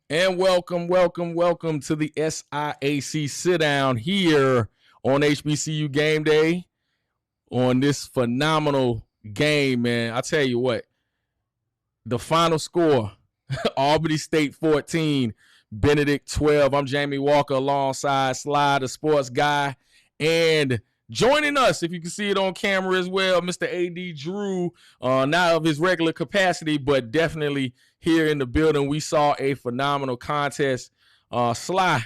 And welcome to the SIAC sit down here on HBCU Game Day on this phenomenal game, man. I tell you what, the final score Albany State 14, Benedict 12. I'm Jamie Walker alongside Sly, the sports guy. And joining us, if you can see it on camera as well, Mr. A.D. Drew, not of his regular capacity, but definitely here in the building. We saw a phenomenal contest. Sly,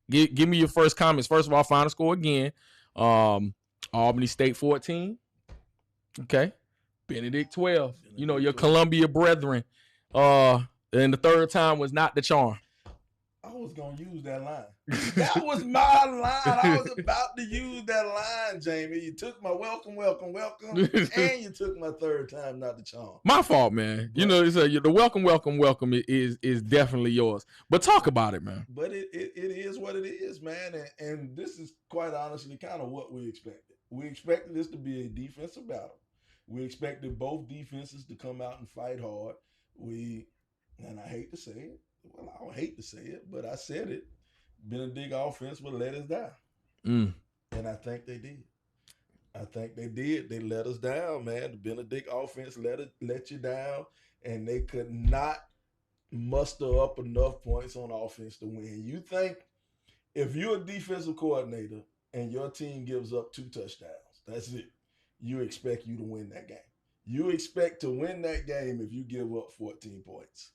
give me your first comments. First of all, final score again. Albany State 14. Okay. Benedict 12. You know, your Columbia brethren. And the third time was not the charm. I was going to use that line. That was my line. I was about to use that line, Jamie. You took my welcome, and you took my third time, not the charm. My fault, man. You know, the welcome is definitely yours. But talk about it, man. But it is what it is, man. And this is quite honestly kind of what we expected. We expected this to be a defensive battle. We expected both defenses to come out and fight hard. And I hate to say it. Well, I don't hate to say it, but I said it. Benedict offense would let us down. And I think they did. They let us down, man. The Benedict offense let you down, and they could not muster up enough points on offense to win. You think if you're a defensive coordinator and your team gives up 2 touchdowns, that's it. You expect you to win that game. You expect to win that game if you give up 14 points.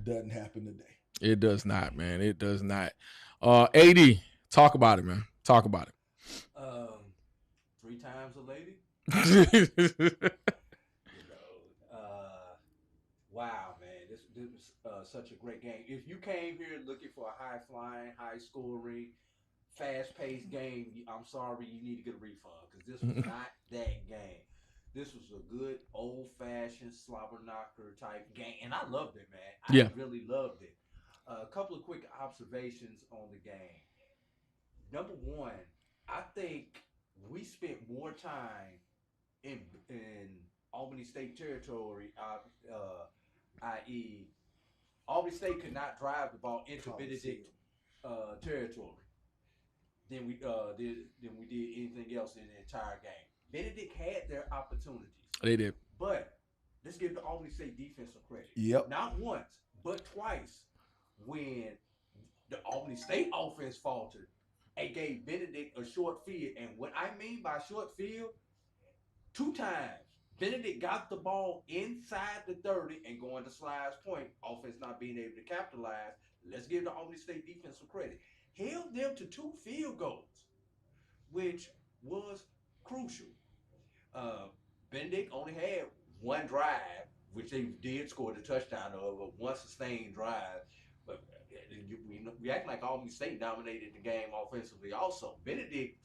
Doesn't happen today. It does not, man. It does not. AD, talk about it, man. Talk about it. 3 times a lady. Wow, man. This was such a great game. If you came here looking for a high-flying, high-scoring, fast-paced game, I'm sorry, you need to get a refund because this was not that game. This was a good old-fashioned slobber knocker type game, and I loved it, man. I really loved it. A couple of quick observations on the game. Number one, I think we spent more time in Albany State territory, i.e., Albany State could not drive the ball into Benedict territory than we did anything else in the entire game. Benedict had their opportunities. They did. But let's give the Albany State defense some credit. Yep. Not once, but twice when the Albany State offense faltered and gave Benedict a short field. And what I mean by short field, 2 times. Benedict got the ball inside the 30 and going to Sly's point, offense not being able to capitalize. Let's give the Albany State defense some credit. Held them to 2 field goals, which was crucial. Benedict only had 1 drive, which they did score the touchdown of, a 1 sustained drive. But we act like Albany State dominated the game offensively also. Benedict,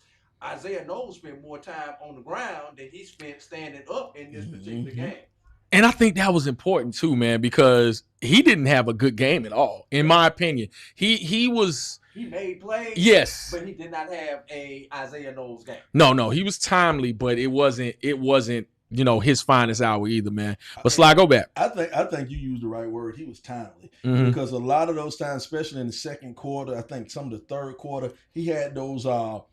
Isaiah Knowles spent more time on the ground than he spent standing up in this particular game. And I think that was important too, man, because he didn't have a good game at all, in my opinion. He made plays, yes, but he did not have a Isaiah Knowles game. No, he was timely, but it wasn't his finest hour either, man. But Sly, go back. I think you used the right word. He was timely because a lot of those times, especially in the second quarter, I think some of the third quarter, he had those little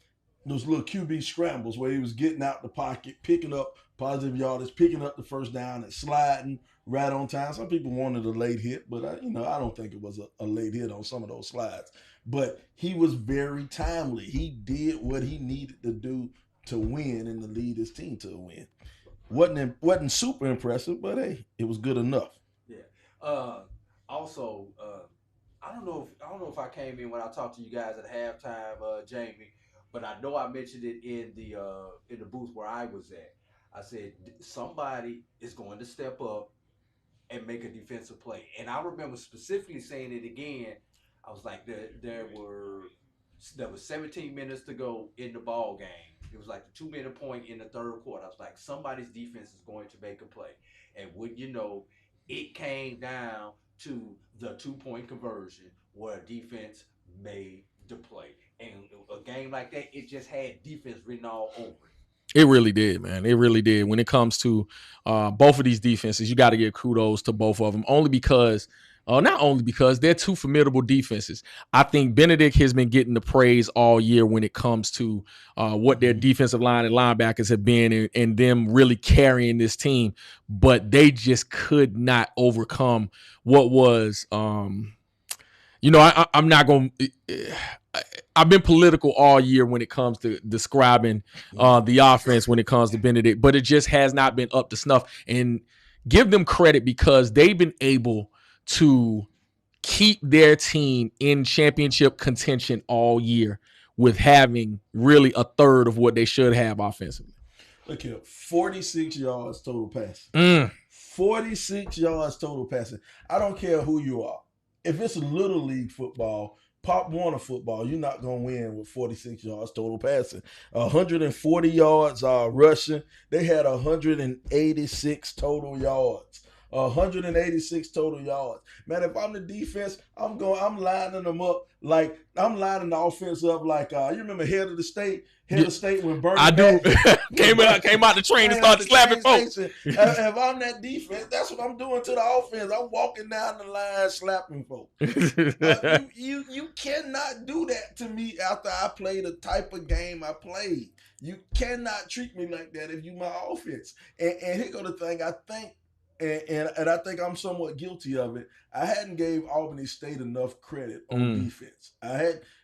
QB scrambles where he was getting out the pocket, picking up positive yardage, picking up the first down and sliding right on time. Some people wanted a late hit, but I don't think it was a late hit on some of those slides. But he was very timely. He did what he needed to do to win and to lead his team to a win. Wasn't super impressive, but hey, it was good enough. Yeah. Also, I don't know if I came in when I talked to you guys at halftime, Jamie, but I know I mentioned it in the booth where I was at. I said somebody is going to step up and make a defensive play, and I remember specifically saying it again. I was like, there was 17 minutes to go in the ball game. It was like the 2-minute point in the third quarter. I was like, somebody's defense is going to make a play. And wouldn't you know, it came down to the 2-point conversion where defense made the play. And a game like that, it just had defense written all over it. It really did, man. It really did. When it comes to both of these defenses, you got to give kudos to both of them, only because Not only because they're two formidable defenses. I think Benedict has been getting the praise all year when it comes to what their defensive line and linebackers have been and them really carrying this team. But they just could not overcome what was, I'm not going to. I've been political all year when it comes to describing the offense when it comes to Benedict, but it just has not been up to snuff. And give them credit because they've been able to keep their team in championship contention all year with having really a third of what they should have offensively. Look here, 46 yards total passing. 46 yards total passing. I don't care who you are. If it's a little league football, Pop Warner football, you're not going to win with 46 yards total passing. 140 yards rushing. They had 186 total yards. 186 total yards. Man, if I'm the defense, I'm lining them up like I'm lining the offense up like you remember Head of State when Bernie I do came out the train and started slapping folks. If I'm that defense, that's what I'm doing to the offense. I'm walking down the line slapping folks. You cannot do that to me after I play the type of game I played. You cannot treat me like that if you my offense. And here go the thing. I think. And I think I'm somewhat guilty of it. I hadn't gave Albany State enough credit on defense.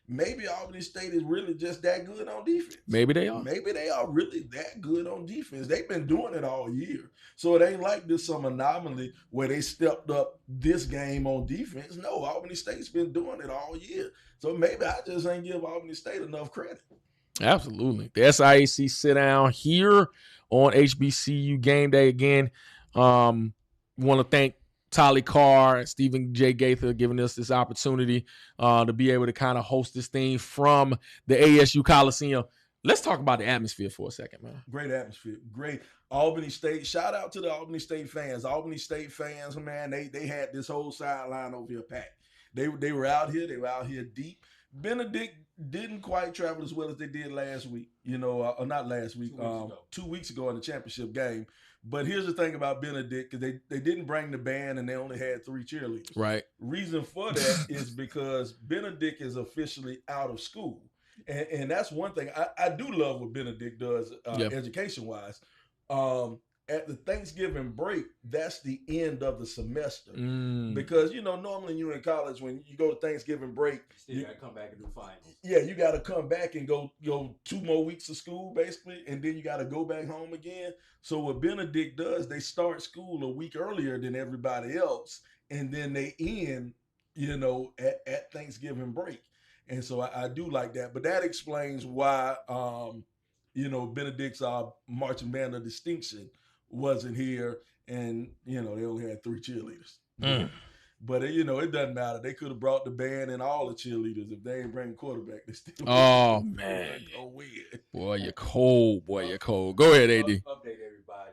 Maybe Albany State is really just that good on defense. Maybe they are. Maybe they are really that good on defense. They've been doing it all year. So it ain't like this some anomaly where they stepped up this game on defense. No, Albany State's been doing it all year. So maybe I just ain't give Albany State enough credit. Absolutely. The SIAC sit down here on HBCU game day again. Want to thank Tolly Carr and Stephen J. Gaither giving us this opportunity to be able to kind of host this thing from the ASU Coliseum. Let's talk about the atmosphere for a second, man. Great atmosphere. Great. Albany State. Shout out to the Albany State fans. Albany State fans, man, they had this whole sideline over here packed. They were out here. They were out here deep. Benedict didn't quite travel as well as they did last week, or not last week, 2 weeks ago in the championship game. But here's the thing about Benedict, because they didn't bring the band and they only had 3 cheerleaders. Right. Reason for that is because Benedict is officially out of school. And that's one thing. I do love what Benedict does education-wise. At the Thanksgiving break, that's the end of the semester. Because, normally you're in college, when you go to Thanksgiving break, you got to come back and do finals. Yeah, you got to come back and go 2 more weeks of school, basically, and then you got to go back home again. So what Benedict does, they start school a week earlier than everybody else, and then they end, at Thanksgiving break. And so I do like that. But that explains why, Benedict's marching band of distinction wasn't here, and they only had 3 cheerleaders. But it doesn't matter. They could have brought the band and all the cheerleaders. If they ain't bring quarterback, they still man, go weird. Boy, you're cold. Go ahead, AD. Update everybody.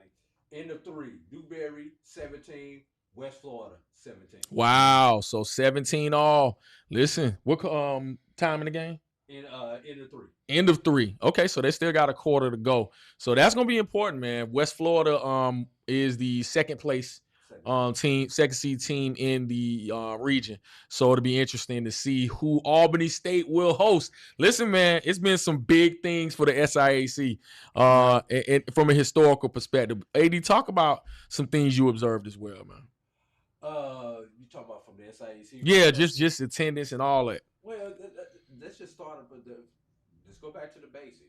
End of 3, Newberry 17, West Florida 17. Wow, so 17 all. Listen, what time in the game? End of 3. End of 3. Okay, so they still got a quarter to go. So that's gonna be important, man. West Florida is the second place second seed team in the region. So it'll be interesting to see who Albany State will host. Listen, man, it's been some big things for the SIAC and from a historical perspective. AD, talk about some things you observed as well, man. You talk about from the SIAC? Yeah, just attendance and all that. Well, let's just start with let's go back to the basic.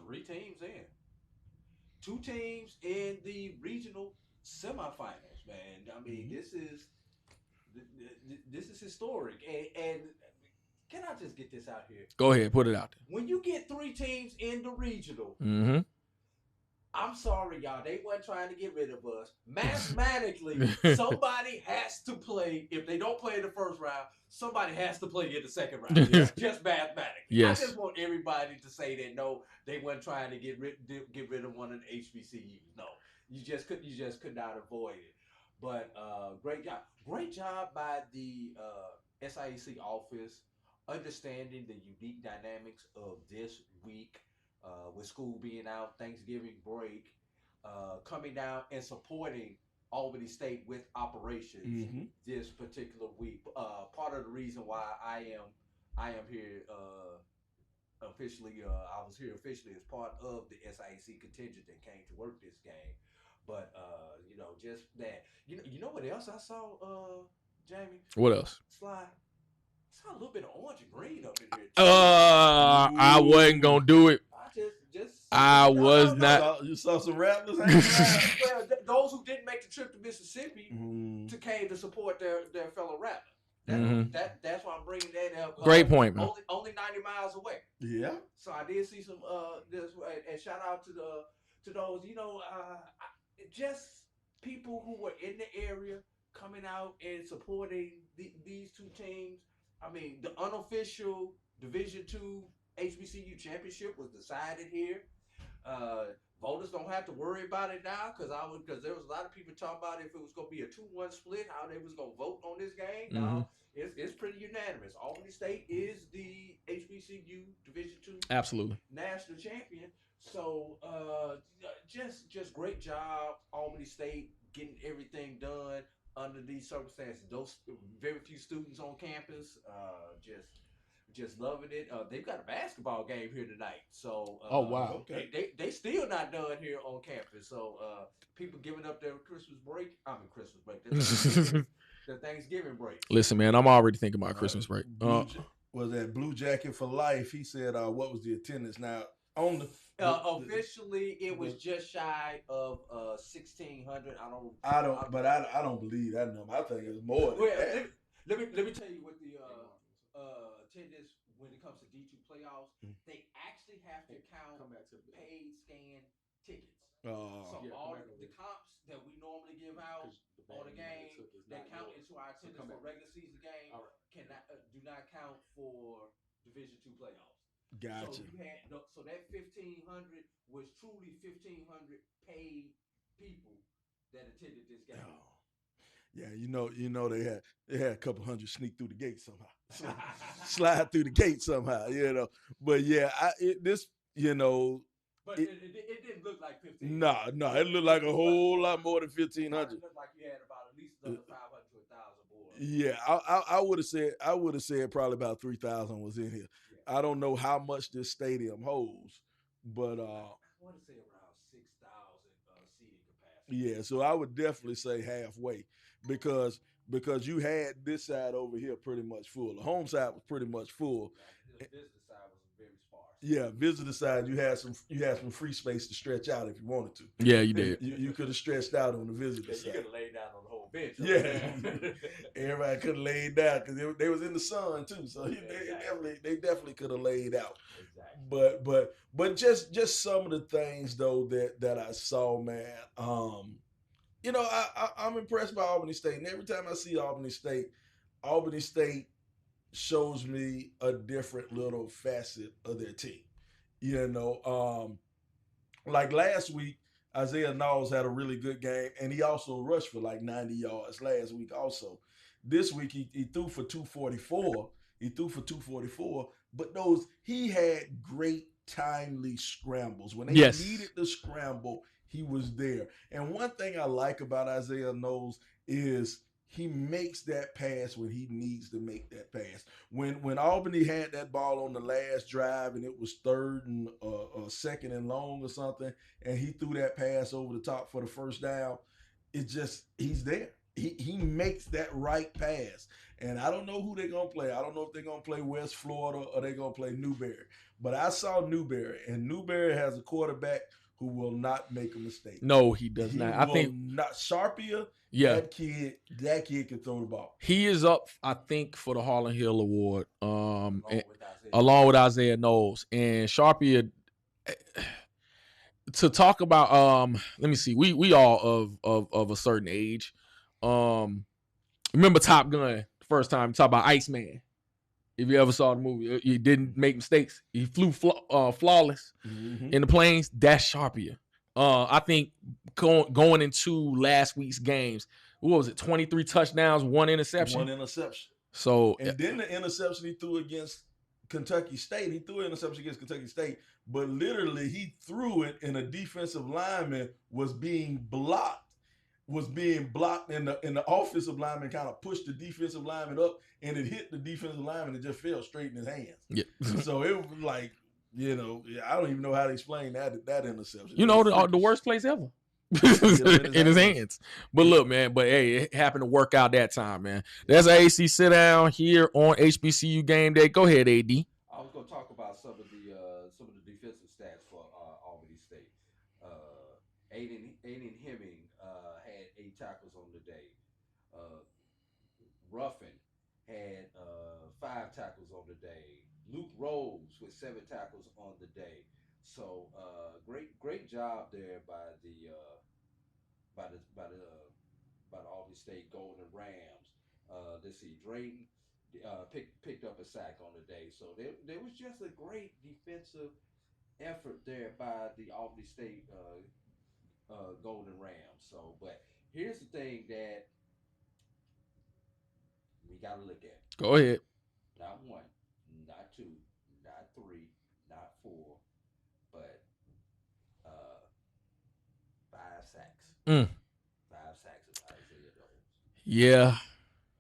3 teams in. 2 teams in the regional semifinals, man. I mean, this is historic. And can I just get this out here? Go ahead, put it out there. When you get 3 teams in the regional, I'm sorry, y'all. They weren't trying to get rid of us. Mathematically, somebody has to play. If they don't play in the first round, somebody has to play in the second round. Just mathematically. Yes. I just want everybody to say that no, they weren't trying to get rid of one of the HBCUs. No, you just could not avoid it. But great job by the SIAC office, understanding the unique dynamics of this week. With school being out, Thanksgiving break, coming down and supporting Albany State with operations this particular week. Part of the reason why I am here officially. I was here officially as part of the SIAC contingent that came to work this game. But just that. You know what else I saw, Jamie? What else? Slide. I saw a little bit of orange and green up in here. I wasn't gonna do it. I was not. You saw some Raptors hanging around. Well, those who didn't make the trip to Mississippi came to support their fellow Raptor. That's why I'm bringing that up. Great point, man. Only 90 miles away. Yeah. So I did see some this, and shout out to those just people who were in the area coming out and supporting these two teams. I mean, the unofficial Division II HBCU championship was decided here. Voters don't have to worry about it now because there was a lot of people talking about if it was going to be a 2-1 split, how they was going to vote on this game. Now it's pretty unanimous. Albany State is the HBCU Division II absolutely national champion. So just great job, Albany State, getting everything done under these circumstances. Those very few students on campus, just loving it. They've got a basketball game here tonight. So oh wow, okay. They still not done here on campus. So people giving up their Christmas break. I mean Christmas break. Their Thanksgiving break. Listen, man, I'm already thinking about Christmas break. Was that Blue Jacket for life? He said, "What was the attendance now on the?" Officially, it was just shy of 1,600. I don't believe that number. I think it's more than that. Let me tell you what the attendance when it comes to D2 playoffs, they actually have to count paid scan tickets. So all the comps that we normally give out on a game that count into our attendance for regular season game do not count for Division II playoffs. Gotcha. So that 1,500 was truly 1,500 paid people that attended this game. Oh. Yeah, you know they had a couple hundred sneak through the gate somehow, slide through the gate somehow, But yeah, But it didn't look like 1,500. No, it looked like a whole lot more than 1,500. It looked like you had about at least another 500 to 1,000 boys. Yeah, I would have said probably about 3,000 was in here. Yeah. I don't know how much this stadium holds, but I want to say around 6,000 seating capacity. Yeah, so I would definitely say halfway because you had this side over here pretty much full. The home side was pretty much full. The visitor side was very sparse. Yeah, visitor side you had some free space to stretch out if you wanted to. Yeah, you did. You could have stretched out on the visitor side. You could have laid down on the whole bench. Yeah, everybody could have laid down because they was in the sun too. So they definitely could have laid out. Exactly. But just some of the things though that I saw, man. I'm impressed by Albany State, and every time I see Albany State shows me a different little facet of their team. Like last week, Isaiah Knowles had a really good game, and he also rushed for like 90 yards last week also. This week, he threw for 244. But he had great timely scrambles. When they needed the scramble, he was there. And one thing I like about Isaiah Knowles is he makes that pass when he needs to make that pass. When Albany had that ball on the last drive and it was third and second and long or something, and he threw that pass over the top for the first down, he's there. He makes that right pass. And I don't know who they're going to play. I don't know if they're going to play West Florida or they're going to play Newberry. But I saw Newberry, and Newberry has a quarterback who will not make a mistake. No, he does not. I think not Sharpia. Yeah, that kid can throw the ball. He is up, I think, for the Harlan Hill Award, along with Isaiah Knowles and Sharpia. To talk about, let me see. We all of a certain age. Remember Top Gun? The first time we talked about Iceman. If you ever saw the movie, he didn't make mistakes. He flew flawless in the planes. That's Sharpia. I think going into last week's games, what was it? 23 touchdowns, 1 interception. 1 interception. So then the interception he threw against Kentucky State. He threw an interception against Kentucky State, but literally he threw it and a defensive lineman was being blocked was being blocked, and the offensive lineman kind of pushed the defensive lineman up, and it hit the defensive lineman and it just fell straight in his hands. Yeah. So it was like, I don't even know how to explain that interception. The worst place ever. In his hands. But look, man, hey, it happened to work out that time, man. That's an AC sit down here on HBCU game day. Go ahead, AD. I was going to talk about some of the defensive stats for Albany State. Aiden Hemming had 8 tackles on the day. Ruffin had 5 tackles on the day. Luke Rose with 7 tackles on the day. So great job there by the Albany State Golden Rams. Let's see, Drayton picked up a sack on the day. So there was just a great defensive effort there by the Albany State Golden Rams. So, but here's the thing that we got to look at. Go ahead. Not 1, not 2, not 3, not 4, but 5 sacks. 5 sacks of Isaiah Doles.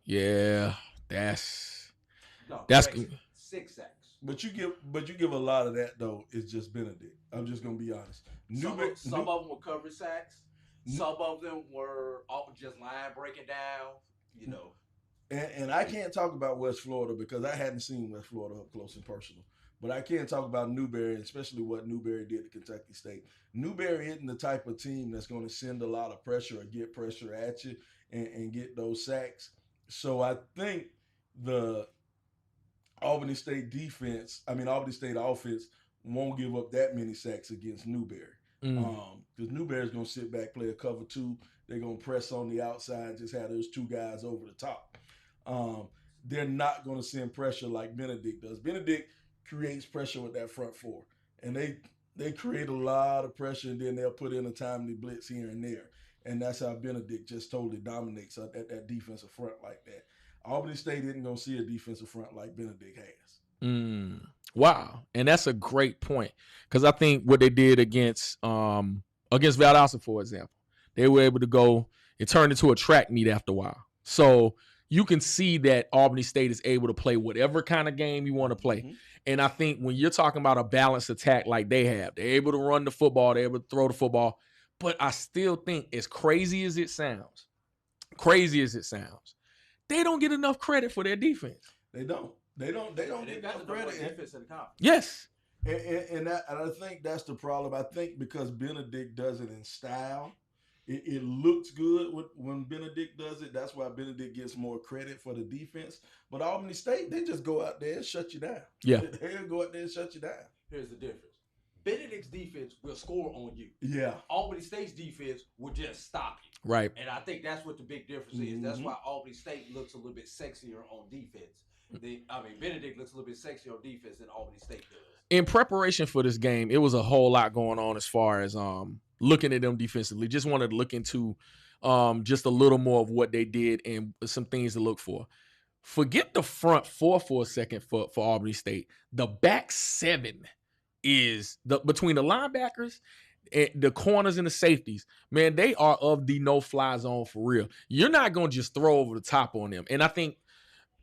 Yeah. That's 6 sacks. But you give a lot of that though. It's just Benedict. I'm just gonna be honest. Some of them were cover sacks. Some of them were just line breaking down. And I can't talk about West Florida because I hadn't seen West Florida up close and personal. But I can talk about Newberry, especially what Newberry did to Kentucky State. Newberry isn't the type of team that's going to send a lot of pressure or get pressure at you and get those sacks. So I think the Albany State offense won't give up that many sacks against Newberry. Because Newberry's going to sit back, play a cover 2. They're going to press on the outside, just have those 2 guys over the top. They're not going to send pressure like Benedict does. Benedict creates pressure with that front 4. And they create a lot of pressure, and then they'll put in a timely blitz here and there. And that's how Benedict just totally dominates at that defensive front like that. Albany State isn't going to see a defensive front like Benedict has. Wow. And that's a great point. Because I think what they did against Valdosta, for example, they were able to go, it turned into a track meet after a while. So you can see that Albany State is able to play whatever kind of game you want to play. And I think when you're talking about a balanced attack like they have, they're able to run the football, they're able to throw the football. But I still think, as crazy as it sounds, they don't get enough credit for their defense. They don't get enough credit. Defense in the conference. Yes. And I think that's the problem. I think because Benedict does it in style, it looks good when Benedict does it. That's why Benedict gets more credit for the defense. But Albany State, they just go out there and shut you down. Yeah. They'll go out there and shut you down. Here's the difference. Benedict's defense will score on you. Yeah. Albany State's defense will just stop you. Right. And I think that's what the big difference is. That's why Albany State looks a little bit sexier on defense. Benedict looks a little bit sexier on defense than Albany State does. In preparation for this game, it was a whole lot going on as far as looking at them defensively. Just wanted to look into just a little more of what they did and some things to look for. Forget the front 4 for a second for Albany State. The back 7 is between the linebackers, and the corners, and the safeties. Man, they are of the no-fly zone for real. You're not going to just throw over the top on them. And I think,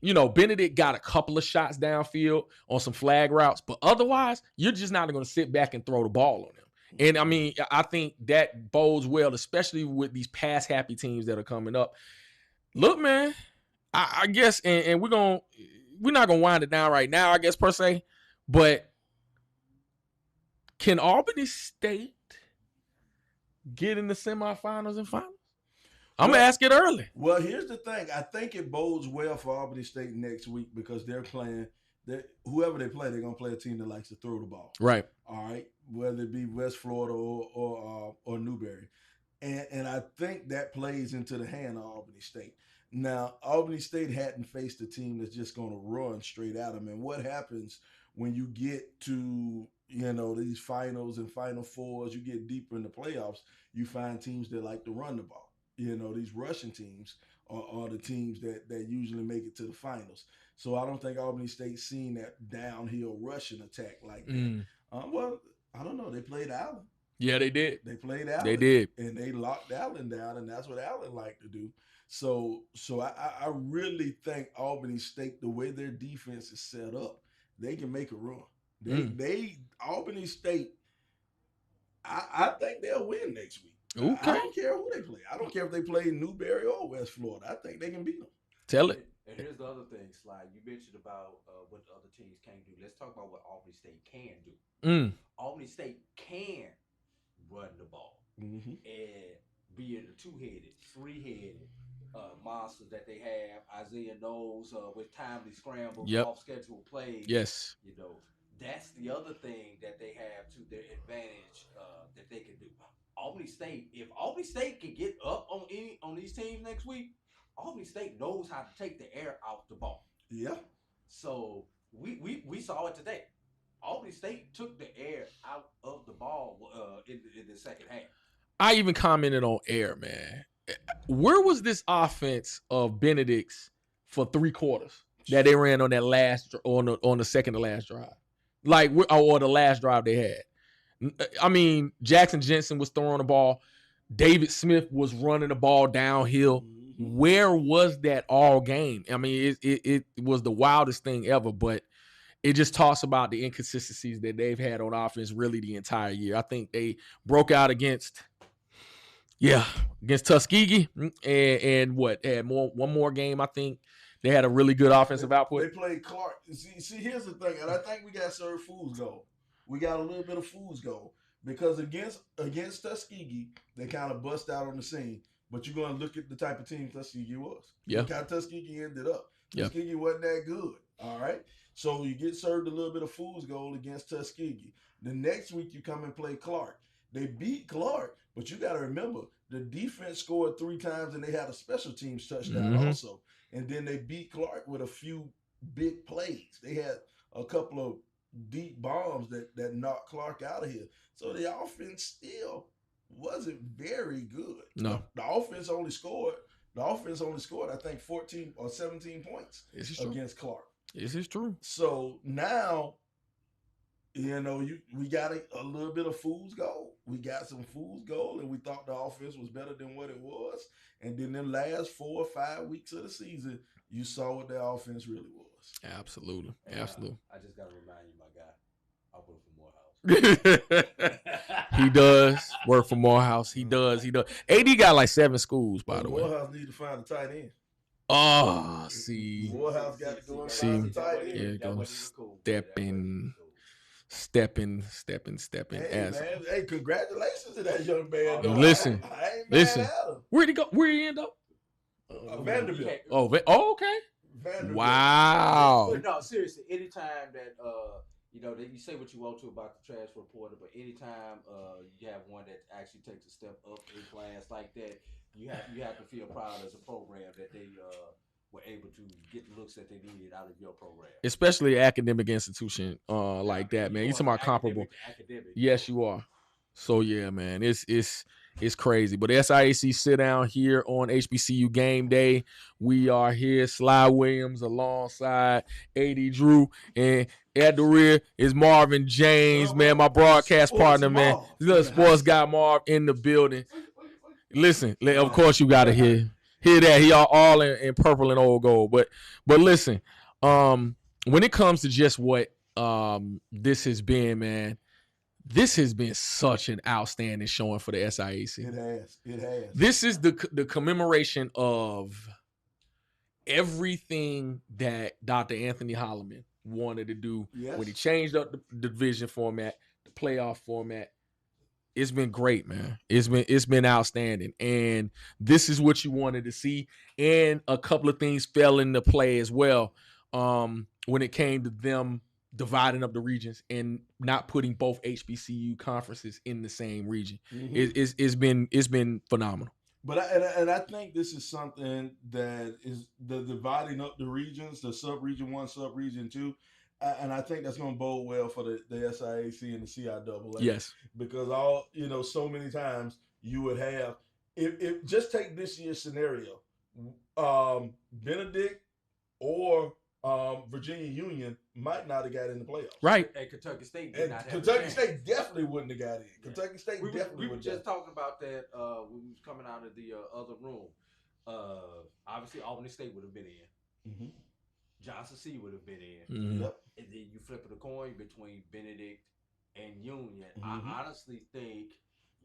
Benedict got a couple of shots downfield on some flag routes, but otherwise, you're just not going to sit back and throw the ball on them. And I think that bodes well, especially with these pass-happy teams that are coming up. Look, man, I guess, and we're not gonna wind it down right now, I guess, per se, but can Albany State get in the semifinals and finals? I'm gonna ask it early. Well, here's the thing. I think it bodes well for Albany State next week because they're playing. Whoever they play, they're gonna play a team that likes to throw the ball. Right. All right. Whether it be West Florida or Newberry, and I think that plays into the hand of Albany State. Now, Albany State hadn't faced a team that's just going to run straight at them. And what happens when you get to, these finals and Final Fours, you get deeper in the playoffs, you find teams that like to run the ball. These Russian teams are the teams that usually make it to the finals. So I don't think Albany State's seen that downhill Russian attack like that. Well, I don't know. They played Allen. Yeah, they did. They played Allen. They did. And they locked Allen down, and that's what Allen liked to do. So I really think Albany State, the way their defense is set up, they can make a run. Albany State, I think they'll win next week. Okay. I don't care who they play. I don't care if they play Newberry or West Florida. I think they can beat them. Tell it. And here's the other thing, Sly. You mentioned about what the other teams can't do. Let's talk about what Albany State can do. Albany State can run the ball and be in the two-headed, three-headed monsters that they have. Isaiah knows with timely scrambles, off-schedule plays. Yes. You know, that's the other thing that they have to their advantage that they can do. Albany State, if Albany State can get up on these teams next week, Albany State knows how to take the air out the ball. Yeah. So we saw it today. Albany State took the air out of the ball in the second half. I even commented on air, man. Where was this offense of Benedict's for 3 quarters that they ran on that last on the second to last drive, or the last drive they had? I mean, Jackson Jensen was throwing the ball. David Smith was running the ball downhill. Where was that all game? I mean, it was the wildest thing ever, but it just talks about the inconsistencies that they've had on offense really the entire year. I think they broke out against Tuskegee and had one more game. I think they had a really good offensive output. They played Clark. See, here's the thing, and I think we got served fool's gold. We got a little bit of fool's gold because against Tuskegee, they kind of bust out on the scene. But you're going to look at the type of team Tuskegee was. Yeah. Look how Tuskegee ended up. Tuskegee wasn't that good. All right. So you get served a little bit of fool's gold against Tuskegee. The next week you come and play Clark. They beat Clark, but you got to remember the defense scored 3 times and they had a special teams touchdown also. And then they beat Clark with a few big plays. They had a couple of deep bombs that knocked Clark out of here. So the offense still wasn't very good. No. The offense only scored, I think, 14 or 17 points against Clark. This is true. So now, we got a little bit of fool's gold. We got some fool's gold, and we thought the offense was better than what it was. And then the last 4 or 5 weeks of the season, you saw what the offense really was. Absolutely. And, Absolutely. I just got to remind you, my guy, I work for Morehouse. He does work for Morehouse. He does. AD got like 7 schools, by the way. Morehouse need to find a tight end. Oh, see. Morehouse got to go and find a tight end. Yeah, go stepping. Hey, man. Hey, congratulations to that young man. Listen. Listen. Where'd he go? Where'd he end up? Vanderbilt. Oh, okay. Vanderbilt. Wow. But no, seriously, anytime that that you say what you want to about the transfer portal, but anytime you have one that actually takes a step up in class like that, you have to feel proud as a program that they were able to get the looks that they needed out of your program. Especially an academic institution like that, man. You're talking about comparable. Academic. Yes, you are. So yeah, man, it's crazy. But SIAC sit down here on HBCU game day. We are here, Sly Williams alongside AD Drew, and at the rear is Marvin James, man, my broadcast partner, man. The sports guy Marv in the building. Listen, of course you gotta hear that. He all in purple and old gold. But listen, when it comes to just what this has been, man. This has been such an outstanding showing for the SIAC. It has. This is the commemoration of everything that Dr. Anthony Holloman wanted to do when he changed up the division format, the playoff format. It's been great, man. It's been outstanding. And this is what you wanted to see. And a couple of things fell into play as well when it came to them dividing up the regions and not putting both HBCU conferences in the same region. It's been phenomenal. But I think this is something that is the dividing up the regions, the sub-region 1, sub-region 2. And I think that's going to bode well for the SIAC and the CIAA. Yes. Because so many times you would have, if just take this year's scenario, Benedict or Virginia Union might not have got in the playoffs. Right. And Kentucky State did And not have Kentucky a chance. State definitely wouldn't have got in. Yeah. Kentucky State definitely We were would just have. talking about that when we was coming out of the other room. Obviously, Albany State would have been in. Mm-hmm. Johnson C would have been in. Mm-hmm. Yep. And then you flip a coin between Benedict and Union. Mm-hmm. I honestly think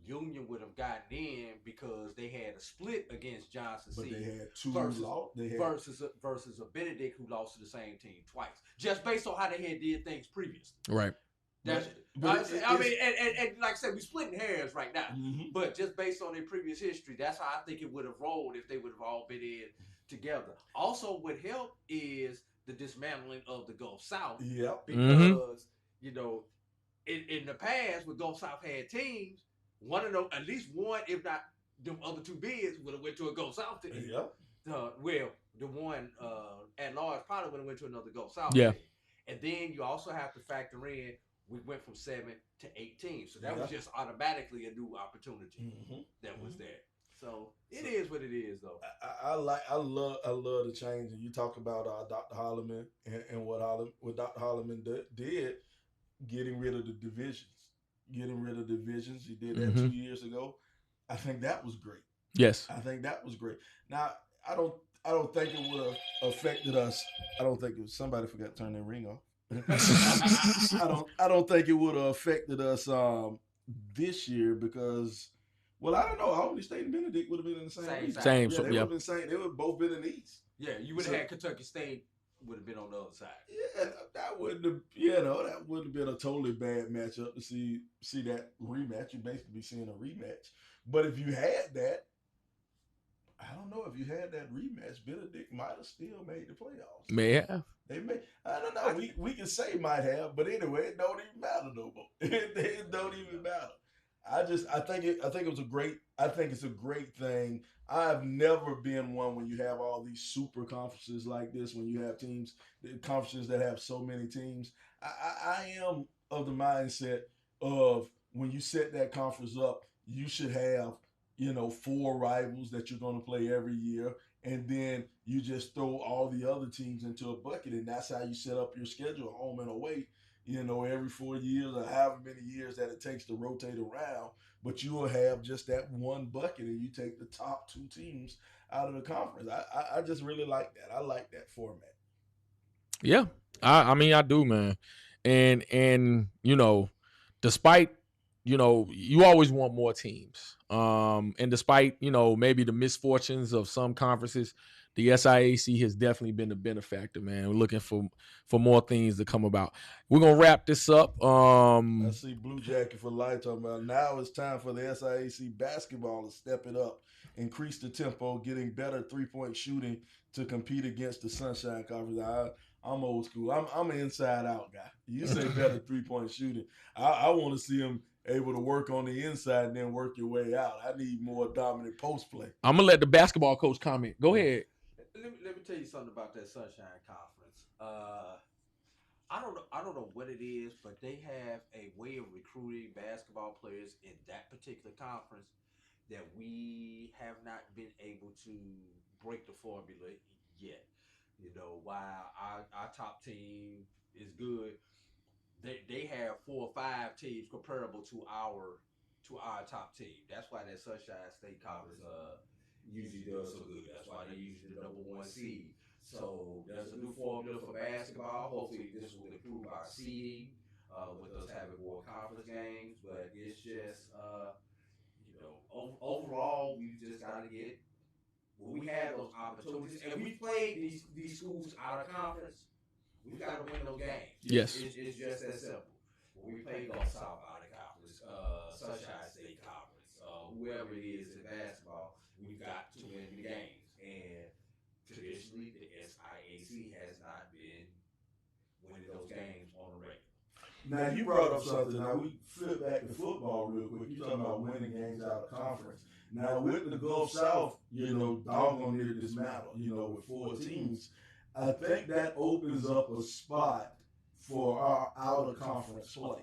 Union would have gotten in because they had a split against Johnson But C. they had two versus a Benedict who lost to the same team twice, just based on how they had did things previously. Right. That's but I mean, and like I said, we splitting hairs right now. Mm-hmm. But just based on their previous history, that's how I think it would have rolled if they would have all been in together. Also, what helped is the dismantling of the Gulf South. Yep. Because you know, in the past, when Gulf South had teams, one of them, at least one, if not them other two bids, would have went to a Gulf South team. Yep. Well, the one at large probably would have went to another Gulf South Yeah. team. And then you also have to factor in we went from 7 to 18, so that was just automatically a new opportunity that was there. So it is what it is, though. I love the change, and you talk about Dr. Holloman and what Dr. Holloman did, getting rid of the divisions. He did that 2 years ago. I think that was great. Yes. I think that was great. Now I don't think it would have affected us. I don't think somebody forgot to turn their ring off. I don't think it would have affected us this year because, well, I don't know. Albany State and Benedict would have been in the same. Same. Yeah, they would have been same. They would have both been in the East. Yeah, you would have had Kentucky State would have been on the other side. Yeah, that wouldn't have been a totally bad matchup to see that rematch. You basically be seeing a rematch. But if you had that, I don't know. If you had that rematch, Benedict might have still made the playoffs. May have. They may. I don't know. We can say might have, but anyway, it don't even matter no more. It don't even matter. I think it's a great thing. I've never been one when you have all these super conferences like this, when you have conferences that have so many teams. I am of the mindset of when you set that conference up, you should have, 4 rivals that you're going to play every year. And then you just throw all the other teams into a bucket, and that's how you set up your schedule, home and away, every 4 years or however many years that it takes to rotate around. But you will have just that one bucket, and you take the top 2 teams out of the conference. I just really like that. I like that format. Yeah, I mean, I do, man. And despite, you always want more teams. And despite, maybe the misfortunes of some conferences, the SIAC has definitely been a benefactor, man. We're looking for more things to come about. We're going to wrap this up. I see Blue Jacket for Life talking about now it's time for the SIAC basketball to step it up, increase the tempo, getting better 3-point shooting to compete against the Sunshine Conference. I'm old school. I'm an inside-out guy. You say better 3-point shooting. I want to see him able to work on the inside and then work your way out. I need more dominant post play. I'm going to let the basketball coach comment. Go ahead. Let me tell you something about that Sunshine Conference. I don't know what it is, but they have a way of recruiting basketball players in that particular conference that we have not been able to break the formula yet. While our top team is good, they have 4 or 5 teams comparable to our top team. That's why that Sunshine State Conference usually does so good. That's why they usually the #1 seed. So there's a new formula for basketball. Hopefully this will improve our seeding with us having more conference games. But it's just overall we just got to get when we have those opportunities, and we played these schools out of conference. We got to win those games. Yes, it's just that simple. When we play Gulf South out of conference, Sunshine State Conference, whoever it is in basketball, we've got to win the games. And traditionally, the SIAC has not been winning those games on the regular. Now, you brought up something. Now, we flip back to football real quick. You're talking about winning games out of conference. Now, with the Gulf South, doggone near dismantle, with 4 teams, I think that opens up a spot for our out-of-conference play.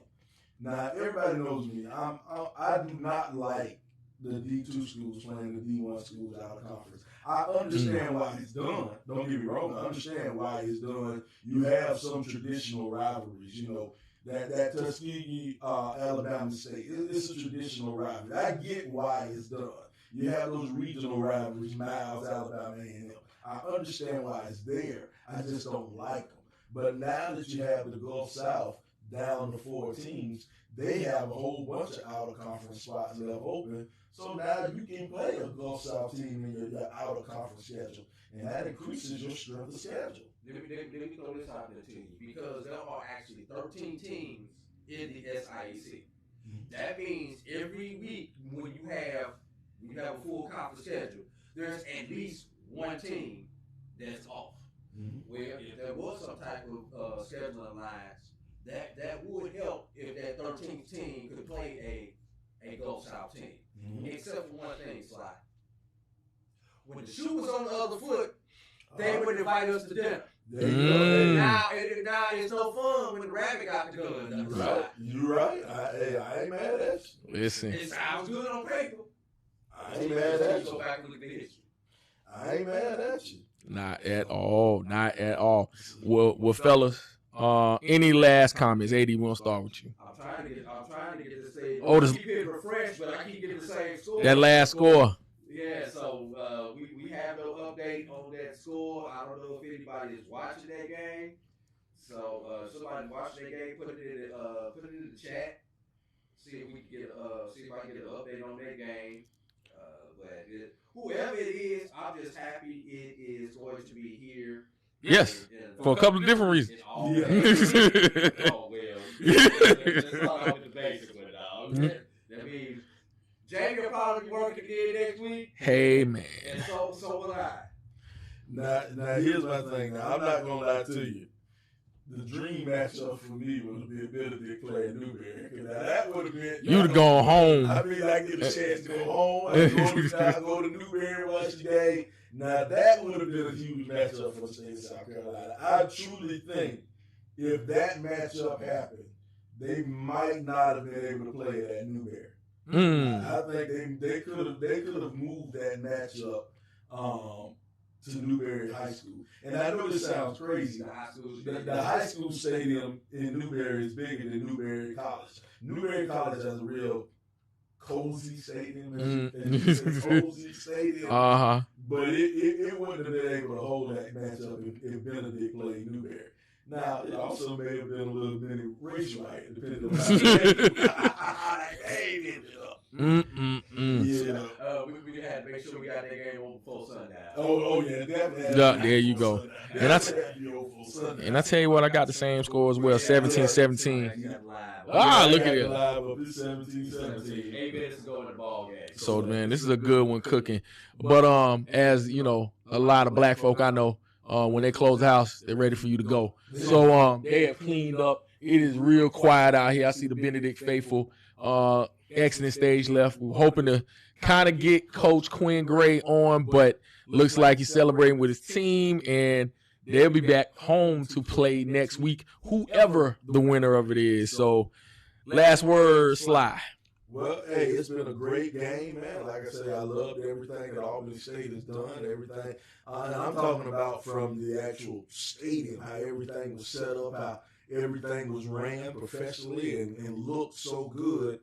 Now, everybody knows me. I do not like the D2 schools playing the D1 schools out of conference. I understand why it's done. Don't get me wrong. I understand why it's done. You have some traditional rivalries, you know. That Tuskegee, Alabama State, it's a traditional rivalry. I get why it's done. You have those regional rivalries, Miles, Alabama, A&M. I understand why it's there. I just don't like them. But now that you have the Gulf South down to 4 teams, they have a whole bunch of out-of-conference spots left open. So now you can play a Gulf South team in your out-of-conference schedule, and that increases your strength of schedule. Let me throw this out there to you, because there are actually 13 teams in the SIAC. That means every week when you have a full conference schedule, there's at least one team that's off. Well, if there was some type of scheduling alliance, that would help if that 13th team could play a Gulf South team. Except for one thing, Sly. When the shoe was on the other foot, they would invite us to dinner. Now it's no fun when the rabbit got the gun. You're right. I ain't mad at you. Listen. It sounds good on paper. I ain't mad at Go you. back and look at the history. I ain't mad at you. Not at all. Not at all. Well, fellas, any last comments? AD, we'll start with you. I'm trying to get the same. Oh, I keep getting refreshed, but I keep getting the same score. That last score. Yeah, so we have no update on that score. I don't know if anybody is watching that game. So somebody watching that game, put it in the chat. See if we can get see if I can get an update on that game. But whoever it is, I'm just happy it is going to be here. Yes, for a couple of different reasons. Oh well. Let's start off with the basics, dog. That means Jamie will probably be working again next week. Hey, man. And so will I. Now here's my thing. Now I'm not gonna lie to you. The dream matchup for me would be a Benedict playing Newberry. Now that would have been. You'd have gone home. I mean, I get a chance to go home. I go to Newberry, watch the game. Now that would have been a huge matchup for the state of South Carolina. I truly think if that matchup happened, they might not have been able to play it at Newberry. I think they could have moved that matchup to Newberry High School. And I know this sounds crazy. The high school stadium in Newberry is bigger than Newberry College. Newberry College has a real cozy stadium. Cozy stadium. But it wouldn't have been able to hold that matchup if Benedict played Newberry. Now, it also may have been a little mini race riot, depending on how they ended up. Yeah. We had to make sure we got that game on before sundown. Oh yeah, definitely. There you go. And I tell you what, I got the same score as well, 17-17. Look at it. 17-17. 8 minutes to go in the ball game. So, man, this is a good one cooking. But as you know, a lot of black folk I know, when they close the house, they're ready for you to go. So they have cleaned up. It is real quiet out here. I see the Benedict faithful exiting stage left. We're hoping to kind of get Coach Quinn Gray on, but looks like he's celebrating with his team, and they'll be back home to play next week, whoever the winner of it is. So, last word, Sly. Well, hey, it's been a great game, man. Like I said, I loved everything that Albany State has done, everything. And I'm talking about from the actual stadium, how everything was set up, how everything was ran professionally and looked so good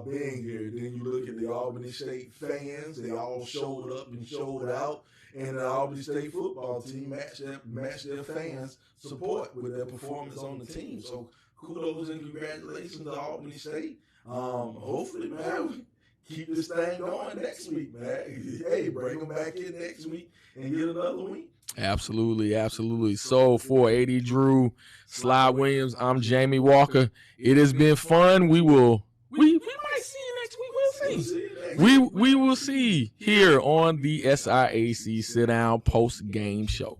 being here. Then you look at the Albany State fans, they all showed up and showed out. And the Albany State football team matched their fans' support with their performance on the team. So kudos and congratulations to Albany State. Hopefully, man, we keep this thing going next week, man. Hey, bring them back in next week and get another week. Absolutely, absolutely. So for AD Drew, Sly Williams, I'm Jamie Walker. It has been fun. We might see you next week. We'll see. We will see here on the SIAC Sit Down Post Game Show.